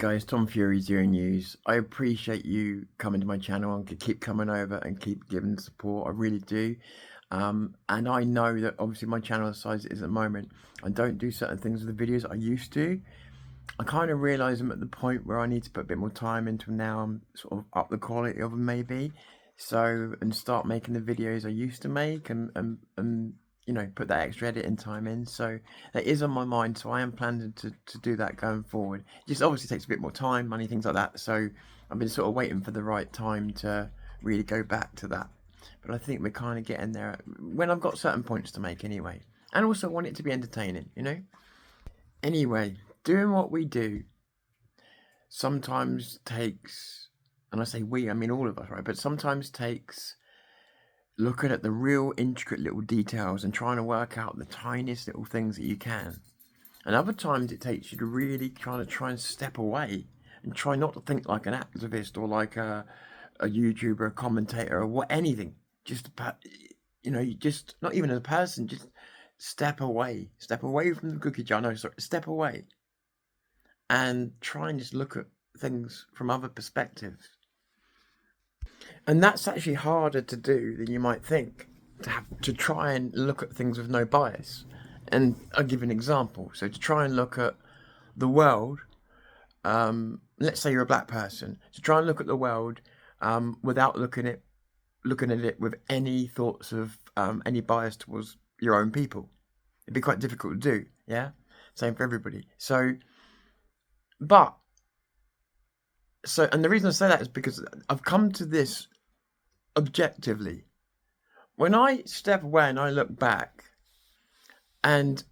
guys, Tom Fury, Zero News. I appreciate you coming to my channel and keep coming over and keep giving support. I really do. And I know that obviously my channel size is at the moment. I don't do certain things with the videos I used to. I kind of realise I'm at the point where I need to put a bit more time into them now. I'm sort of up the quality of them maybe. So, and start making the videos I used to make and you know, put that extra editing time in. So that is on my mind. So I am planning to do that going forward. It just obviously takes a bit more time, money, things like that. So I've been sort of waiting for the right time to really go back to that. But I think we're kind of getting there when I've got certain points to make anyway. And also want it to be entertaining, you know? Anyway, doing what we do sometimes takes, and I say we, I mean all of us, right? But sometimes takes looking at the real intricate little details and trying to work out the tiniest little things that you can. And other times it takes you to really try and step away and try not to think like an activist or like a YouTuber, a commentator, or what, anything. Just, you know, you just, not even as a person, just step away from the cookie jar. No, sorry, step away and try and just look at things from other perspectives. And that's actually harder to do than you might think, to try and look at things with no bias. And I'll give you an example. So to try and look at the world, let's say you're a black person, to try and look at the world without looking at it with any thoughts of any bias towards your own people. It'd be quite difficult to do, yeah? Same for everybody. So, and the reason I say that is because I've come to this objectively. When I step away and I look back, and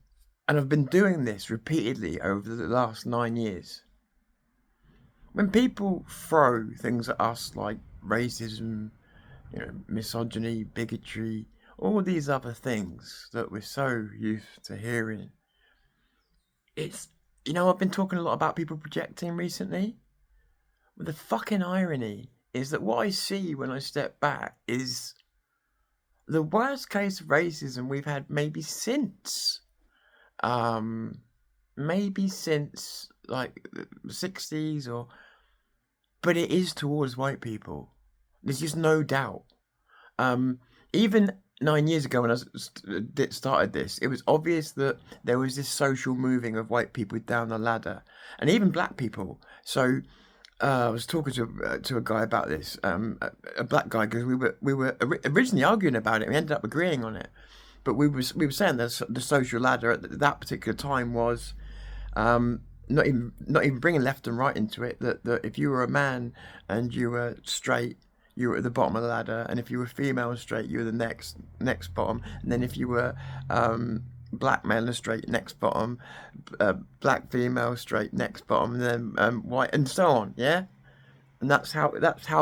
I've been doing this repeatedly over the last 9 years, when people throw things at us like racism, you know, misogyny, bigotry, all these other things that we're so used to hearing, it's, you know, I've been talking a lot about people projecting recently. The fucking irony is that what I see when I step back is the worst case of racism we've had maybe since like the 60s, but it is towards white people. There's just no doubt. Even 9 years ago when I started this, it was obvious that there was this social moving of white people down the ladder, and even black people. So I was talking to a guy about this, a black guy, because we were originally arguing about it. We ended up agreeing on it, but we were saying that the social ladder at that particular time was not even bringing left and right into it. That if you were a man and you were straight, you were at the bottom of the ladder, and if you were female straight, you were the next bottom, and then if you were black male straight, next bottom, black female straight, next bottom, and then white, and so on. Yeah, and that's how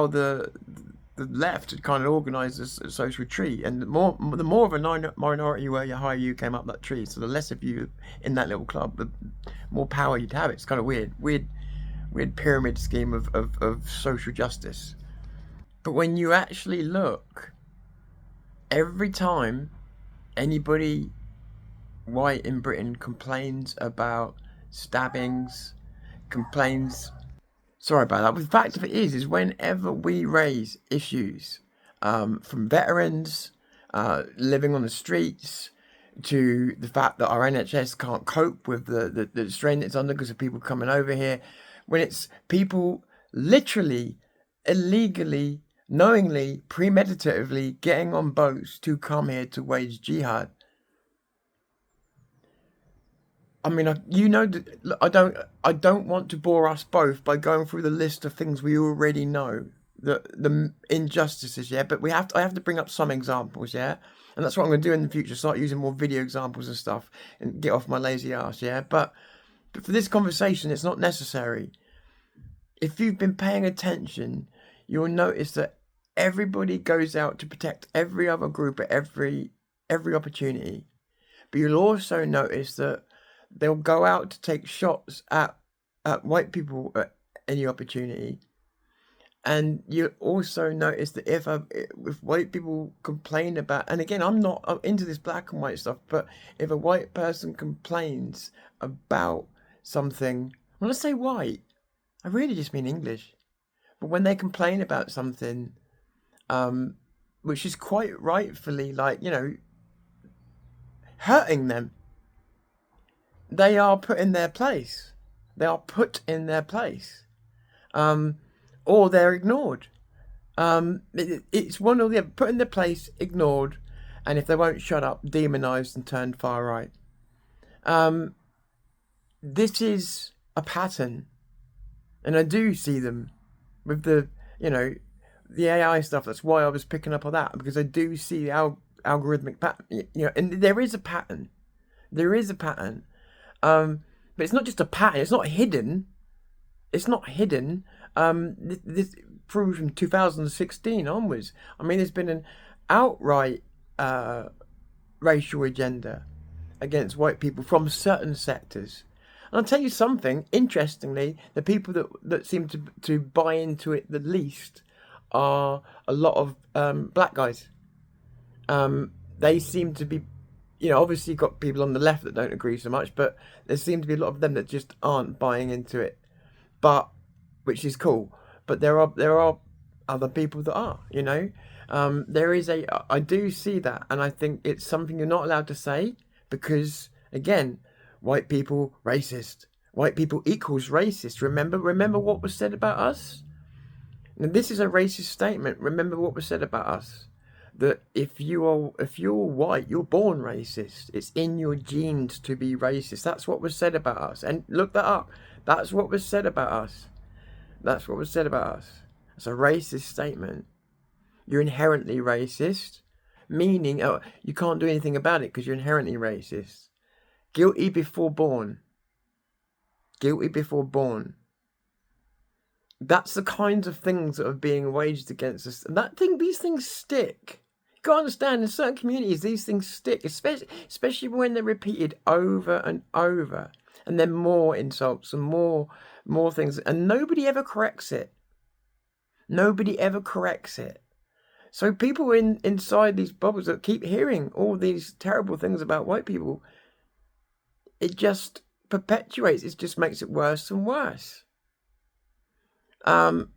the left had kind of organised this social tree. And the more of a minority you were, the higher you came up that tree. So the less of you in that little club, the more power you'd have. It's kind of weird pyramid scheme of social justice. But when you actually look, every time anybody white in Britain complains about stabbings, sorry about that, but the fact of it is whenever we raise issues from veterans living on the streets, to the fact that our NHS can't cope with the strain it's under because of people coming over here, when it's people literally, illegally, knowingly, premeditatively getting on boats to come here to wage jihad. I mean, you know, I don't want to bore us both by going through the list of things we already know, the injustices, yeah. But I have to bring up some examples, yeah. And that's what I'm going to do in the future. Start using more video examples and stuff, and get off my lazy ass, yeah. But for this conversation, it's not necessary. If you've been paying attention, you'll notice that everybody goes out to protect every other group at every opportunity. But you'll also notice that they'll go out to take shots at white people at any opportunity. And you also notice that if white people complain about, and again, I'm not into this black and white stuff, but if a white person complains about something, when I say white, I really just mean English. But when they complain about something, which is quite rightfully, like, hurting them, they are put in their place. They are put in their place. Or they're ignored. It's one or the other. Put in their place, ignored, and if they won't shut up, demonized and turned far right. This is a pattern, and I do see them with the AI stuff. That's why I was picking up on that, because I do see the algorithmic pattern. And there is a pattern. There is a pattern. But it's not just a pattern. It's not hidden. It's not hidden. This proves from 2016 onwards. I mean, there's been an outright racial agenda against white people from certain sectors. And I'll tell you something, interestingly, the people that seem to buy into it the least are a lot of black guys. They seem to be, obviously you've got people on the left that don't agree so much, but there seem to be a lot of them that just aren't buying into it, which is cool. But there are other people that are, I do see that, and I think it's something you're not allowed to say, because, again, white people, racist. White people equals racist. Remember what was said about us? And this is a racist statement. Remember what was said about us. That if you're white, you're born racist. It's in your genes to be racist. That's what was said about us. And look that up. That's what was said about us. That's what was said about us. It's a racist statement. You're inherently racist, meaning you can't do anything about it because you're inherently racist. Guilty before born. Guilty before born. That's the kinds of things that are being waged against us. And these things stick. You gotta understand, in certain communities, these things stick, especially when they're repeated over and over. And then more insults and more things. And nobody ever corrects it. Nobody ever corrects it. So people inside these bubbles that keep hearing all these terrible things about white people, it just perpetuates. It just makes it worse and worse. And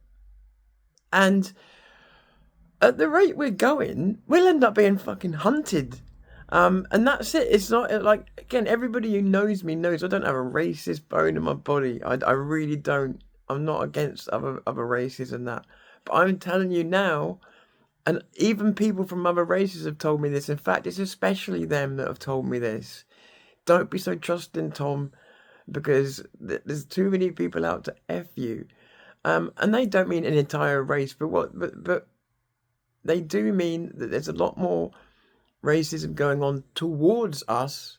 at the rate we're going, we'll end up being fucking hunted. And that's it. It's not like, again, everybody who knows me knows I don't have a racist bone in my body. I really don't. I'm not against other races and that. But I'm telling you now, and even people from other races have told me this. In fact, it's especially them that have told me this. Don't be so trusting, Tom, because there's too many people out to F you. And they don't mean an entire race, but they do mean that there's a lot more racism going on towards us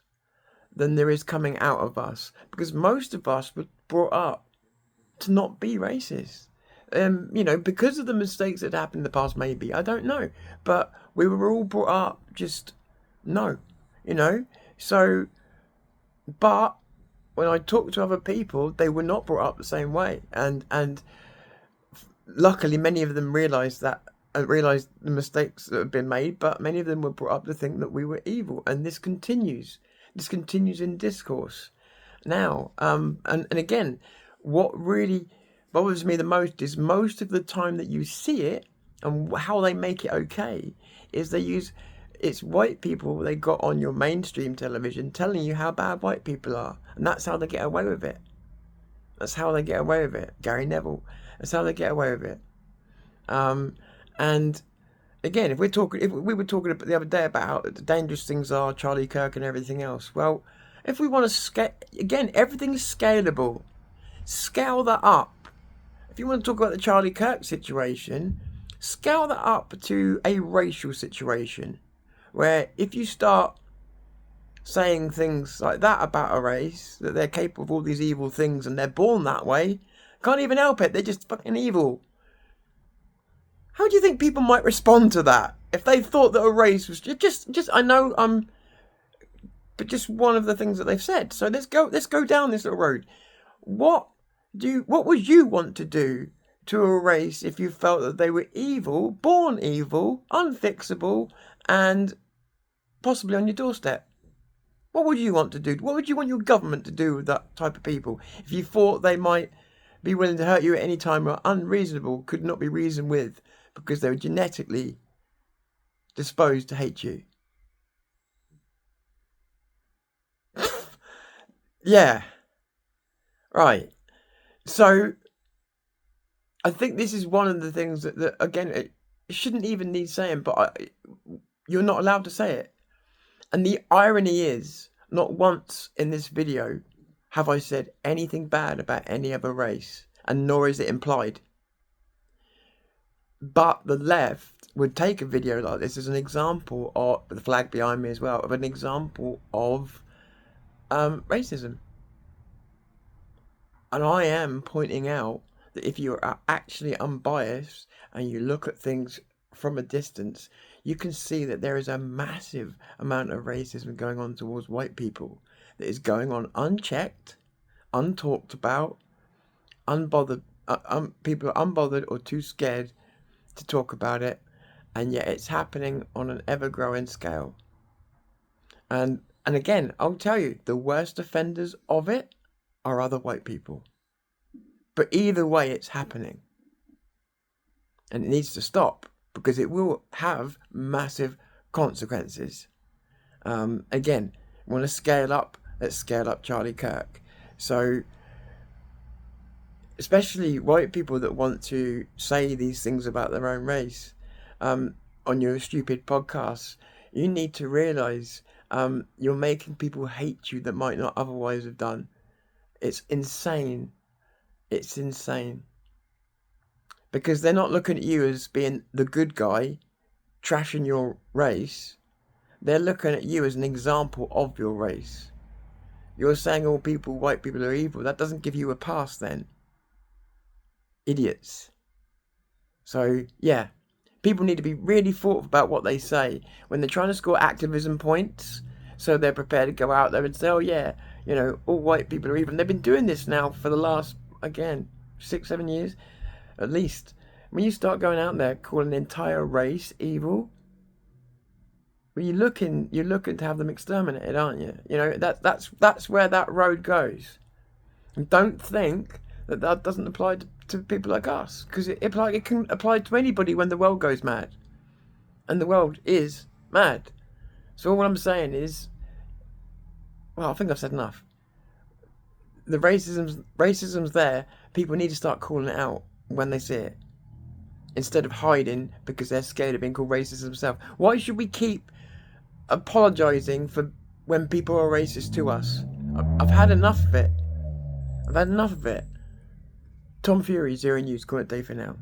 than there is coming out of us. Because most of us were brought up to not be racist. Because of the mistakes that happened in the past, maybe, I don't know. But we were all brought up just no, So, but when I talk to other people, they were not brought up the same way. And luckily, many of them realised the mistakes that have been made, but many of them were brought up to think that we were evil. And this continues. This continues in discourse. Now, and again, what really bothers me the most is most of the time that you see it, and how they make it okay, is it's white people they got on your mainstream television telling you how bad white people are. And that's how they get away with it. That's how they get away with it. Gary Neville. That's how they get away with it. And again, if we were talking the other day about how dangerous things are, Charlie Kirk and everything else. Well, if we want to scale, again, everything's scalable. Scale that up. If you want to talk about the Charlie Kirk situation, scale that up to a racial situation, where if you start saying things like that about a race, that they're capable of all these evil things and they're born that way, can't even help it, they're just fucking evil. How do you think people might respond to that if they thought that a race was just I know but just one of the things that they've said. So let's go down this little road. What would you want to do to a race if you felt that they were evil, born evil, unfixable, and possibly on your doorstep? What would you want to do? What would you want your government to do with that type of people if you thought they might be willing to hurt you at any time are unreasonable, could not be reasoned with, because they were genetically disposed to hate you. Yeah. Right. So I think this is one of the things that again, it shouldn't even need saying, but you're not allowed to say it. And the irony is, not once in this video have I said anything bad about any other race, and nor is it implied. But the left would take a video like this as an example of, the flag behind me as well, of an example of racism. And I am pointing out that if you are actually unbiased and you look at things from a distance, you can see that there is a massive amount of racism going on towards white people that is going on unchecked, untalked about, unbothered. People are unbothered or too scared to talk about it, and yet it's happening on an ever-growing scale. And again, I'll tell you, the worst offenders of it are other white people. But either way, it's happening. And it needs to stop, because it will have massive consequences. Again, want to scale up? Let's scale up Charlie Kirk. So, especially white people that want to say these things about their own race on your stupid podcasts, you need to realise you're making people hate you that might not otherwise have done. It's insane. It's insane. Because they're not looking at you as being the good guy, trashing your race. They're looking at you as an example of your race. You're saying all people, white people are evil. That doesn't give you a pass then. Idiots. So, yeah. People need to be really thoughtful about what they say when they're trying to score activism points. So they're prepared to go out there and say, oh yeah, you know, all white people are evil. And they've been doing this now for the last, again, 6-7 years at least. When you start going out there calling an entire race evil, well, you're looking to have them exterminated, aren't you? You know, that's where that road goes. And don't think that doesn't apply to people like us, because it can apply to anybody when the world goes mad, and the world is mad. So all I'm saying is, well, I think I've said enough. The racism's there. People need to start calling it out when they see it, instead of hiding because they're scared of being called racist themselves. Why should we keep apologising for when people are racist to us? I've had enough of it. Tom Fury, Zero News, call it day for now.